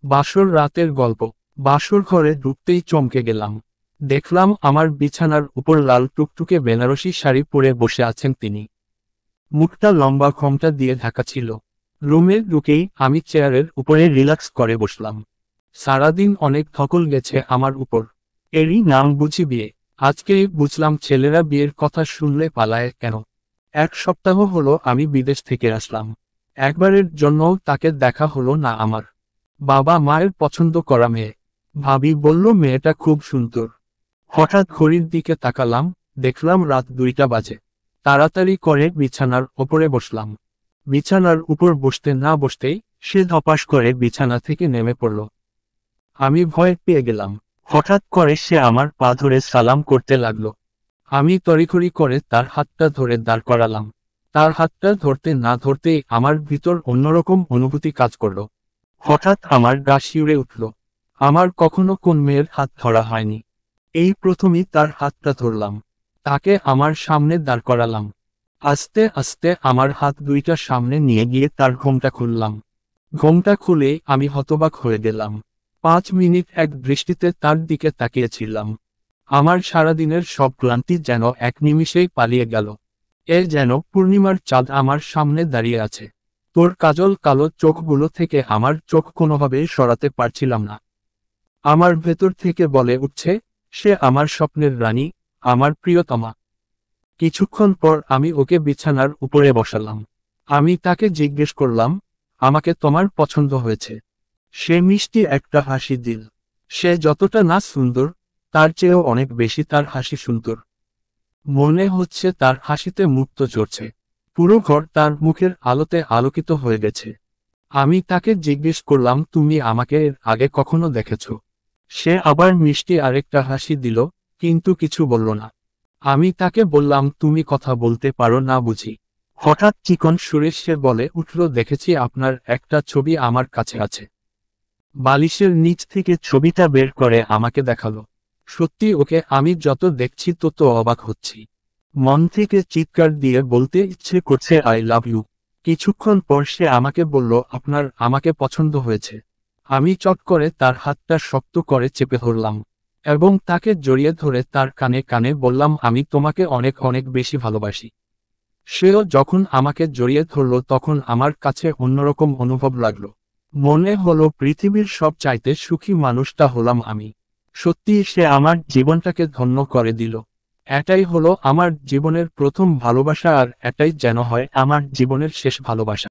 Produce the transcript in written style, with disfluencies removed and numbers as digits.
বাসর রাতের গল্প। বাসর ঘরে ঢুকতেই চমকে গেলাম। দেখলাম আমার বিছানার উপর লাল টুকটুকে বেনারসি শাড়ি পরে বসে আছেন তিনি। মুখটা লম্বা ঘোমটা দিয়ে ঢাকা ছিল। রুমে ঢুকেই আমি চেয়ারের উপরে রিল্যাক্স করে বসলাম। সারাদিন অনেক ধকল গেছে আমার উপর। এরই নাম বুঝি বিয়ে। আজকেই বুঝলাম ছেলেরা বিয়ের কথা শুনলে পালায় কেন। 1 সপ্তাহ হলো আমি বিদেশ থেকে আসলাম। একবারের জন্যও তাকে দেখা হলো না আমার। বাবা মায়ের পছন্দ করা মেয়ে। ভাবি বলল মেয়েটা খুব সুন্দর। হঠাৎ ঘড়ির দিকে তাকালাম, দেখলাম রাত 2টা বাজে। তাড়াতাড়ি করে বিছানার ওপরে বসলাম। বিছানার উপর বসতে না বসতেই সে ধপাস করে বিছানা থেকে নেমে পড়ল। আমি ভয় পেয়ে গেলাম। হঠাৎ করে সে আমার পা ধরে সালাম করতে লাগলো। আমি তড়িঘড়ি করে তার হাতটা ধরে দাঁড় করালাম। তার হাতটা ধরতে না ধরতেই আমার ভিতর অন্যরকম অনুভূতি কাজ করল। হঠাৎ আমার গা শিউরে উঠল। আমার কখনো কোন মেয়ের হাত ধরা হয়নি। এই প্রথমই তার হাতটা ধরলাম। তাকে আমার সামনে দাঁড় করালাম। আস্তে আস্তে আমার হাত 2টা সামনে নিয়ে গিয়ে তার ঘোমটা খুললাম। ঘোমটা খুলে আমি হতবাক হয়ে গেলাম। 5 মিনিট এক দৃষ্টিতে তার দিকে তাকিয়েছিলাম। আমার সারাদিনের সব ক্লান্তি যেন এক নিমিষেই পালিয়ে গেল। এ যেন পূর্ণিমার চাঁদ আমার সামনে দাঁড়িয়ে আছে। তোর কাজল কালো চোখগুলো থেকে আমার চোখ কোনোভাবেই সরাতে পারছিলাম না। আমার ভেতর থেকে বলে উঠছে, সে আমার স্বপ্নের রানী, আমার প্রিয়তমা। কিছুক্ষণ পর আমি ওকে বিছানার উপরে বসালাম। আমি তাকে জিজ্ঞেস করলাম, আমাকে তোমার পছন্দ হয়েছে? সে মিষ্টি একটা হাসি দিল। সে যতটা না সুন্দর, তার চেয়েও অনেক বেশি তার হাসি সুন্দর। মনে হচ্ছে তার হাসিতে মুক্ত চড়ছে। পুরো ঘর তার মুখের আলোতে আলোকিত হয়ে গেছে। আমি তাকে জিজ্ঞেস করলাম, তুমি আমাকে এর আগে কখনো দেখেছো? সে আবার মিষ্টি আরেকটা হাসি দিল, কিন্তু কিছু বলল না। আমি তাকে বললাম, তুমি কথা বলতে পারো না বুঝি? হঠাৎ চিকন সুরে সে বলে উঠল, দেখেছি আপনার একটা ছবি আমার কাছে আছে। বালিশের নিচ থেকে ছবিটা বের করে আমাকে দেখালো। সত্যি ওকে আমি যত দেখছি তত অবাক হচ্ছি। মন থেকে চিৎকার দিয়ে বলতে ইচ্ছে করছে আই লাভ ইউ। কিছুক্ষণ পর সে আমাকে বলল, আপনার আমাকে পছন্দ হয়েছে। আমি চট করে তার হাতটা শক্ত করে চেপে ধরলাম এবং তাকে জড়িয়ে ধরে তার কানে কানে বললাম, আমি তোমাকে অনেক অনেক বেশি ভালোবাসি। সেও যখন আমাকে জড়িয়ে ধরল তখন আমার কাছে অন্যরকম অনুভব লাগলো। মনে হলো পৃথিবীর সব চাইতে সুখী মানুষটা হলাম আমি। সত্যি সে আমার জীবনটাকে ধন্য করে দিল। এটাই হলো আমার জীবনের প্রথম ভালোবাসা, আর এটাই যেন হয় আমার জীবনের শেষ ভালোবাসা।